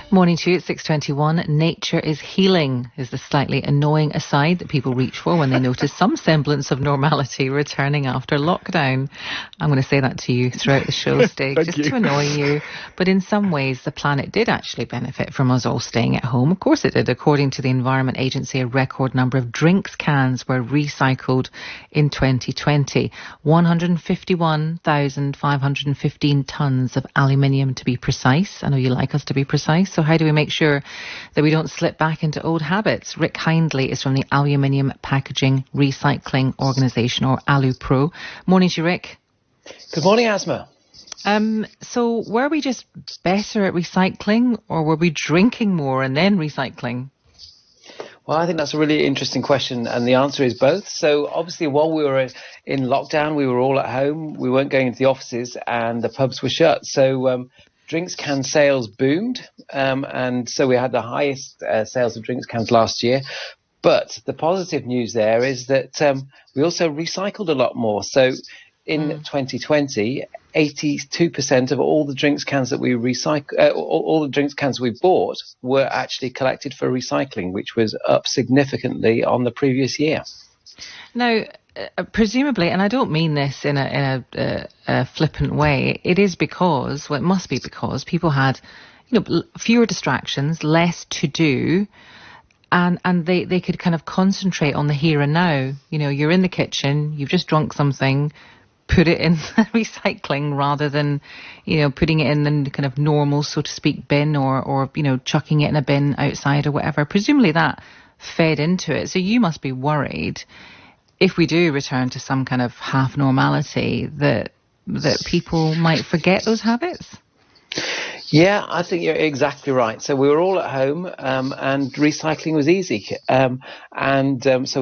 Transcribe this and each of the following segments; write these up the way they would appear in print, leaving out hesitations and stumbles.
Morning to you at 6:21. Nature is healing is the slightly annoying aside that people reach for when they notice some semblance of normality returning after lockdown. I'm going to say that to you throughout the show, Stig, just to annoy you. But in some ways, the planet did actually benefit from us all staying at home. Of course it did. According to the Environment Agency, a record number of drinks cans were recycled in 2020. 151,515 tonnes of aluminium to be precise. I know you like us to be precise. So how do we make sure that we don't slip back into old habits? Rick Hindley is from the Aluminium Packaging Recycling Organisation, or AluPro. Morning to you, Rick. Good morning, Asma. So were we just better at recycling, or were we drinking more and then recycling? Well, I think that's a really interesting question, and the answer is both. So obviously, while we were in lockdown, we were all at home. We weren't going into the offices, and the pubs were shut. So drinks can sales boomed, and so we had the highest sales of drinks cans last year. But the positive news there is that we also recycled a lot more. So in 2020, 82% of all the drinks cans that we all the drinks cans we bought were actually collected for recycling, which was up significantly on the previous year. Now, presumably, and I don't mean this in a flippant way, it is because, well, it must be because people had, fewer distractions, less to do, and they could kind of concentrate on the here and now. You're in the kitchen, you've just drunk something, put it in recycling rather than, putting it in the kind of normal, so to speak, bin or chucking it in a bin outside or whatever. Presumably that fed into it. So you must be worried, if we do return to some kind of half normality, that people might forget those habits? Yeah, I think you're exactly right. So we were all at home, and recycling was easy. So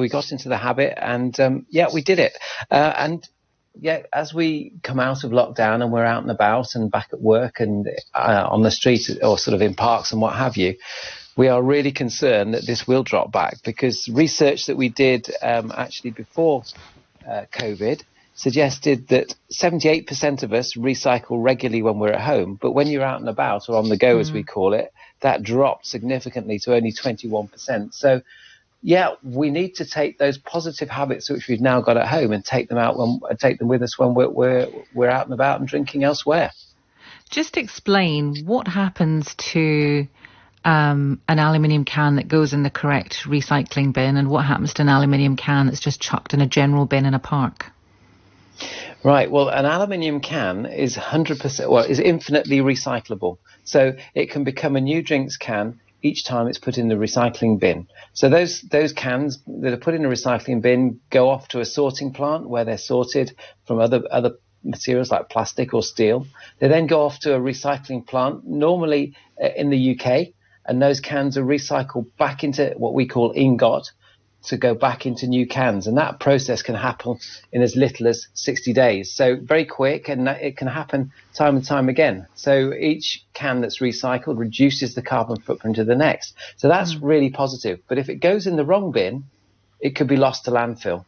we got into the habit, and we did it. As we come out of lockdown and we're out and about and back at work and on the street or sort of in parks and what have you, we are really concerned that this will drop back, because research that we did actually before COVID suggested that 78% of us recycle regularly when we're at home, but when you're out and about, or on the go as we call it, that dropped significantly to only 21%. So we need to take those positive habits which we've now got at home and take them with us when we're out and about and drinking elsewhere. Just explain what happens to an aluminium can that goes in the correct recycling bin, and what happens to an aluminium can that's just chucked in a general bin in a park. Right. Well, an aluminium can is 100%, is infinitely recyclable. So it can become a new drinks can each time it's put in the recycling bin. So those cans that are put in a recycling bin go off to a sorting plant where they're sorted from other materials like plastic or steel. They then go off to a recycling plant, normally in the UK, and those cans are recycled back into what we call ingot, to go back into new cans. And that process can happen in as little as 60 days. So very quick, and it can happen time and time again. So each can that's recycled reduces the carbon footprint of the next. So that's really positive. But if it goes in the wrong bin, it could be lost to landfill.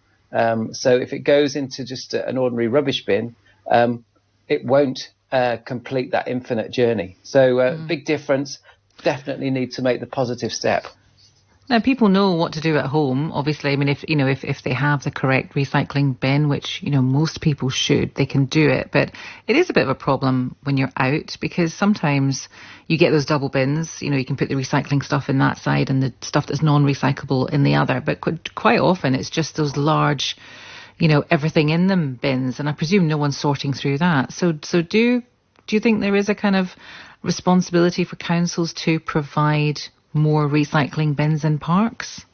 So if it goes into just an ordinary rubbish bin, it won't complete that infinite journey. So big difference. Definitely need to make the positive step. Now, people know what to do at home. Obviously, I mean, if they have the correct recycling bin, which, most people should, they can do it. But it is a bit of a problem when you're out, because sometimes you get those double bins. You can put the recycling stuff in that side and the stuff that's non-recyclable in the other. But quite often it's just those large, everything in them bins. And I presume no one's sorting through that. So do you think there is a kind of responsibility for councils to provide more recycling bins in parks?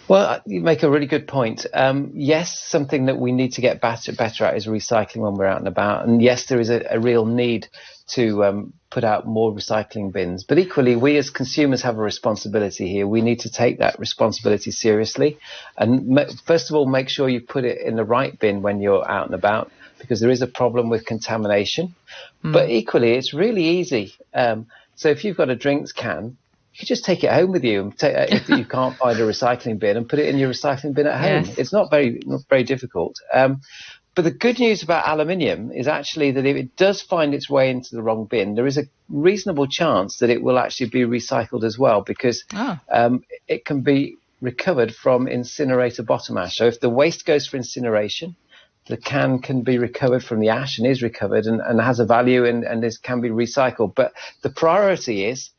Well, you make a really good point. Yes, something that we need to get better at is recycling when we're out and about. And yes, there is a real need to put out more recycling bins. But equally, we as consumers have a responsibility here. We need to take that responsibility seriously. And first of all, make sure you put it in the right bin when you're out and about, because there is a problem with contamination. But equally, it's really easy. So if you've got a drinks can, you just take it home with you, if you can't find a recycling bin, and put it in your recycling bin at home. Yes. It's not very difficult. But the good news about aluminium is actually that if it does find its way into the wrong bin, there is a reasonable chance that it will actually be recycled as well, because it can be recovered from incinerator bottom ash. So if the waste goes for incineration, the can be recovered from the ash and is recovered and has a value and can be recycled. But the priority is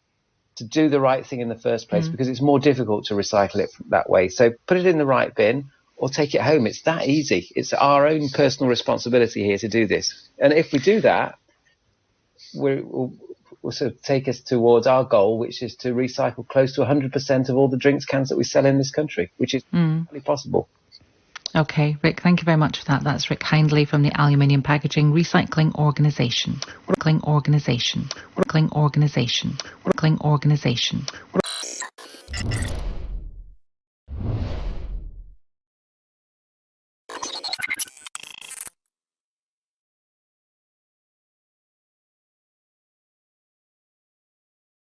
to do the right thing in the first place, because it's more difficult to recycle it that way. So put it in the right bin or take it home. It's that easy. It's our own personal responsibility here to do this. And if we do that, we'll sort of take us towards our goal, which is to recycle close to 100% of all the drinks cans that we sell in this country, which is really possible. Okay, Rick, thank you very much for that. That's Rick Hindley from the Aluminium Packaging Recycling Organisation. Recycling Organisation. Recycling Organisation. Recycling Organisation.